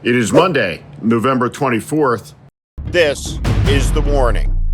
It is Monday, November 24th. This is The Warning.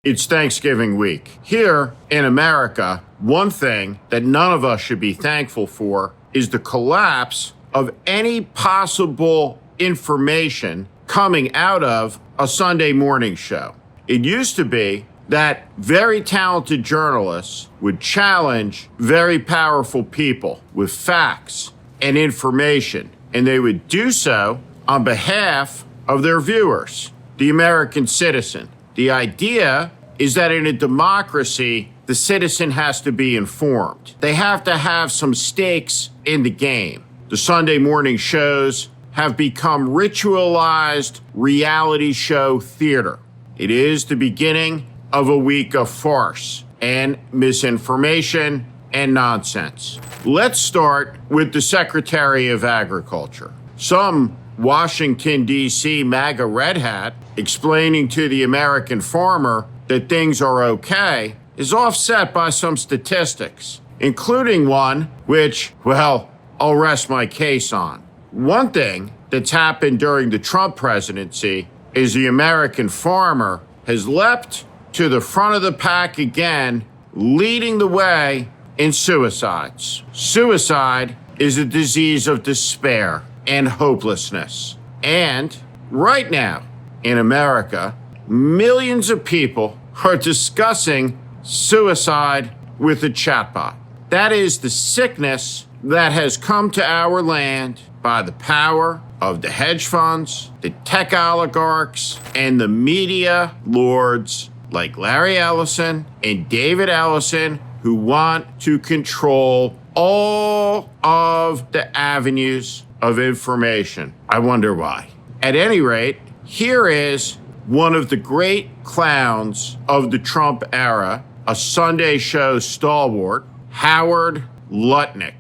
It's Thanksgiving week. Here in America, one thing that none of us should be thankful for is the collapse of any possible information coming out of a Sunday morning show. It used to be that very talented journalists would challenge very powerful people with facts and information, and they would do so on behalf of their viewers, the American citizen. The idea is that in a democracy, the citizen has to be informed. They have to have some stakes in the game. The Sunday morning shows have become ritualized reality show theater. It is the beginning of a week of farce and misinformation and nonsense. Let's start with the Secretary of Agriculture. Some Washington, D.C. MAGA red hat explaining to the American farmer that things are okay is offset by some statistics, including one which, well, I'll rest my case on. One thing that's happened during the Trump presidency is the American farmer has leapt to the front of the pack again, leading the way in suicides. Suicide is a disease of despair and hopelessness. And right now in America, millions of people are discussing suicide with a chatbot. That is the sickness that has come to our land by the power of the hedge funds, the tech oligarchs, and the media lords like Larry Ellison and David Ellison, who want to control all of the avenues of information. I wonder why. At any rate, here is one of the great clowns of the Trump era, a Sunday show stalwart, Howard Lutnick.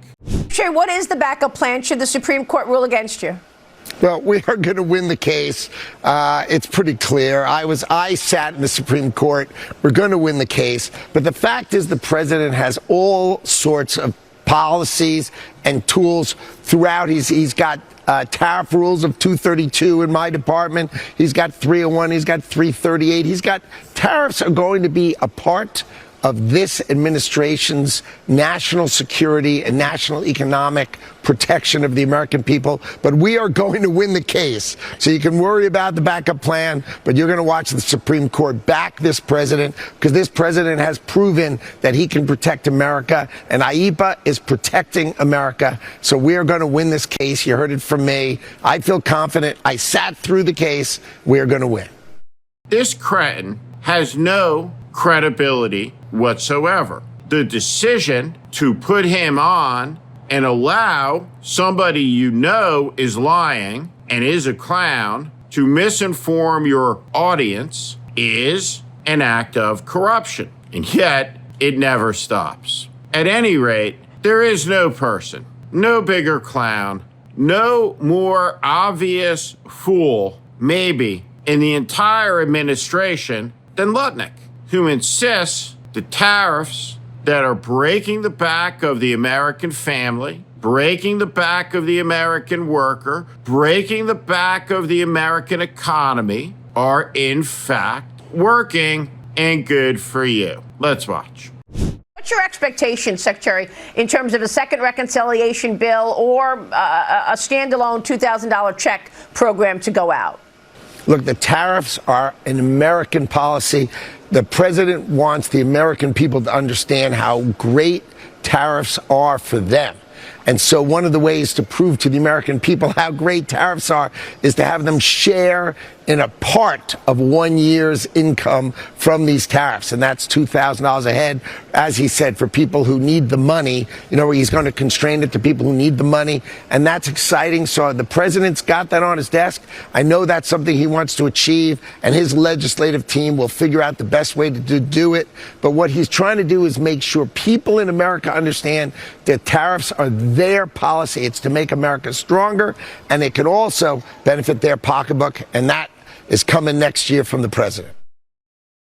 Sure, what is the backup plan should the Supreme Court rule against you? Well, we are going to win the case. It's pretty clear. I sat in the Supreme Court. We're going to win the case. But the fact is the president has all sorts of policies and tools throughout. He's got tariff rules of 232 in my department. He's got 301. He's got 338. Tariffs are going to be a part of this administration's national security and national economic protection of the American people. But we are going to win the case. So you can worry about the backup plan, but you're going to watch the Supreme Court back this president, because this president has proven that he can protect America, and IEPA is protecting America. So we are going to win this case. You heard it from me. I feel confident. I sat through the case. We are going to win. This cretin has no credibility whatsoever. The decision to put him on and allow somebody you know is lying and is a clown to misinform your audience is an act of corruption. And yet, it never stops. At any rate, there is no person, no bigger clown, no more obvious fool, maybe, in the entire administration than Lutnick, who insists the tariffs that are breaking the back of the American family, breaking the back of the American worker, breaking the back of the American economy are in fact working and good for you. Let's watch. What's your expectation, Secretary, in terms of a second reconciliation bill or a standalone $2,000 check program to go out? Look, the tariffs are an American policy. The president wants the American people to understand how great tariffs are for them. And so one of the ways to prove to the American people how great tariffs are is to have them share in a part of 1 year's income from these tariffs. And that's $2,000 a head, as he said, for people who need the money. You know, he's going to constrain it to people who need the money. And that's exciting. So the president's got that on his desk. I know that's something he wants to achieve, and his legislative team will figure out the best way to do it. But what he's trying to do is make sure people in America understand that tariffs are their policy. It's to make America stronger, and it can also benefit their pocketbook. And that is coming next year from the president.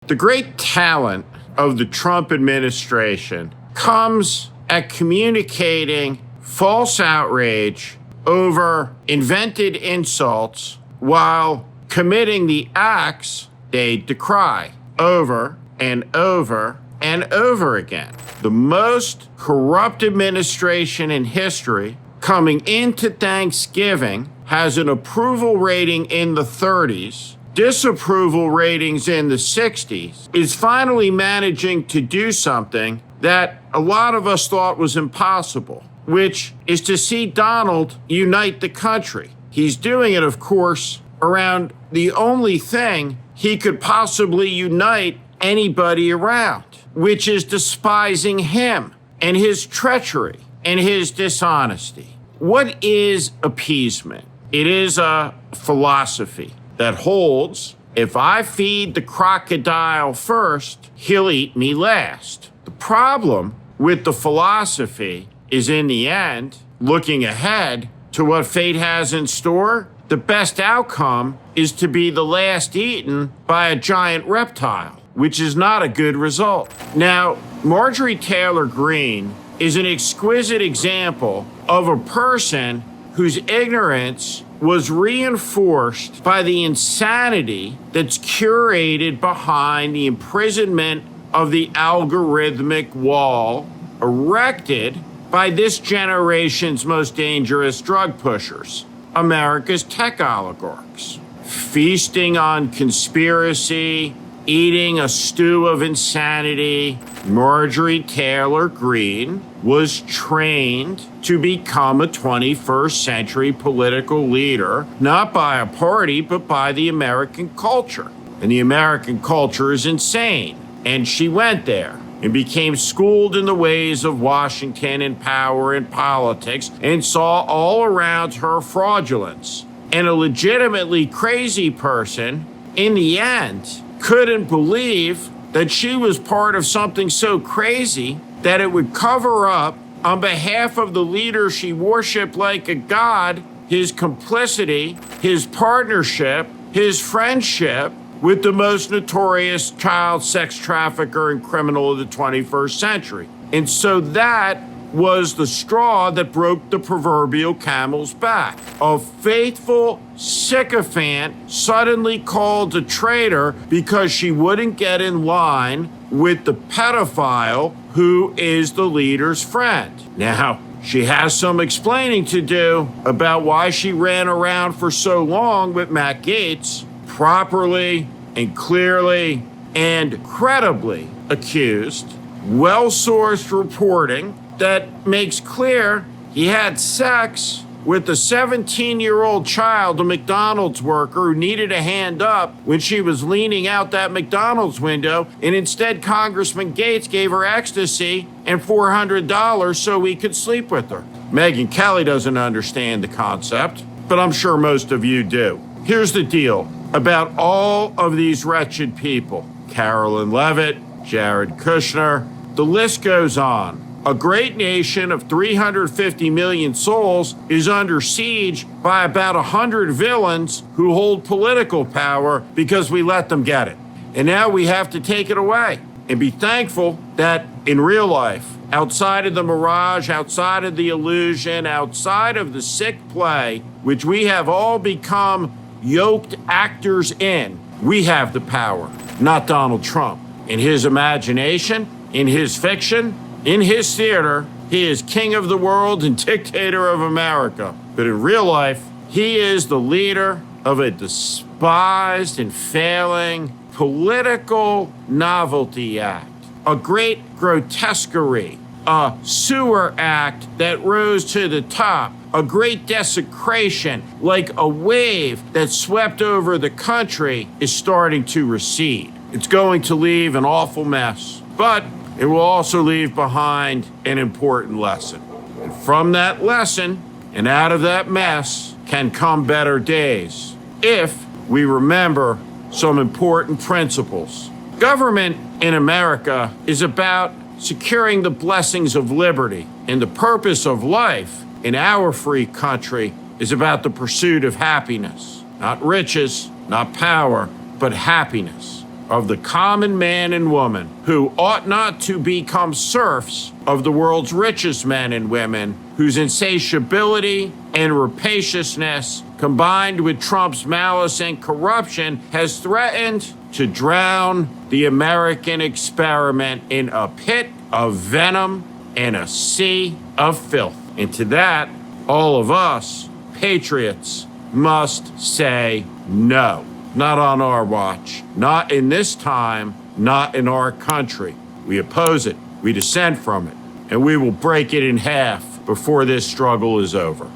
The great talent of the Trump administration comes at communicating false outrage over invented insults while committing the acts they decry over and over and over again. The most corrupt administration in history coming into Thanksgiving has an approval rating in the 30s, disapproval ratings in the 60s, is finally managing to do something that a lot of us thought was impossible, which is to see Donald unite the country. He's doing it, of course, around the only thing he could possibly unite anybody around, which is despising him and his treachery and his dishonesty. What is appeasement? It is a philosophy that holds, if I feed the crocodile first, he'll eat me last. The problem with the philosophy is, in the end, looking ahead to what fate has in store, the best outcome is to be the last eaten by a giant reptile, which is not a good result. Now, Marjorie Taylor Greene is an exquisite example of a person whose ignorance was reinforced by the insanity that's curated behind the imprisonment of the algorithmic wall erected by this generation's most dangerous drug pushers, America's tech oligarchs, feasting on conspiracy, eating a stew of insanity. Marjorie Taylor Greene was trained to become a 21st century political leader, not by a party, but by the American culture. And the American culture is insane. And she went there and became schooled in the ways of Washington and power and politics, and saw all around her fraudulence. And a legitimately crazy person, in the end, couldn't believe that she was part of something so crazy that it would cover up, on behalf of the leader she worshiped like a god, his complicity, his partnership, his friendship with the most notorious child sex trafficker and criminal of the 21st century. And so that was the straw that broke the proverbial camel's back. A faithful sycophant suddenly called a traitor because she wouldn't get in line with the pedophile who is the leader's friend. Now, she has some explaining to do about why she ran around for so long with Matt Gaetz, properly and clearly and credibly accused, well-sourced reporting that makes clear he had sex with a 17-year-old child, a McDonald's worker who needed a hand up when she was leaning out that McDonald's window, and instead Congressman Gaetz gave her ecstasy and $400 so he could sleep with her. Megyn Kelly doesn't understand the concept, but I'm sure most of you do. Here's the deal about all of these wretched people: Carolyn Levitt, Jared Kushner, the list goes on. A great nation of 350 million souls is under siege by about 100 villains who hold political power because we let them get it. And now we have to take it away and be thankful that in real life, outside of the mirage, outside of the illusion, outside of the sick play, which we have all become yoked actors in, we have the power, not Donald Trump. In his imagination, in his fiction, in his theater, he is king of the world and dictator of America. But in real life, he is the leader of a despised and failing political novelty act, a great grotesquerie, a sewer act that rose to the top, a great desecration, like a wave that swept over the country, is starting to recede. It's going to leave an awful mess, but it will also leave behind an important lesson. And from that lesson and out of that mess can come better days if we remember some important principles. Government in America is about securing the blessings of liberty, and the purpose of life in our free country is about the pursuit of happiness. Not riches, not power, but happiness. of the common man and woman who ought not to become serfs of the world's richest men and women, whose insatiability and rapaciousness, combined with Trump's malice and corruption, has threatened to drown the American experiment in a pit of venom and a sea of filth. And to that, all of us, patriots, must say no. Not on our watch, not in this time, not in our country. We oppose it, we dissent from it, and we will break it in half before this struggle is over.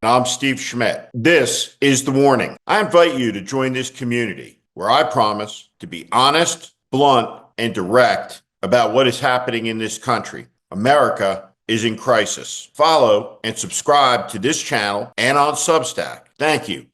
I'm Steve Schmidt. This is The Warning. I invite you to join this community where I promise to be honest, blunt, and direct about what is happening in this country. America is in crisis. Follow and subscribe to this channel and on Substack. Thank you.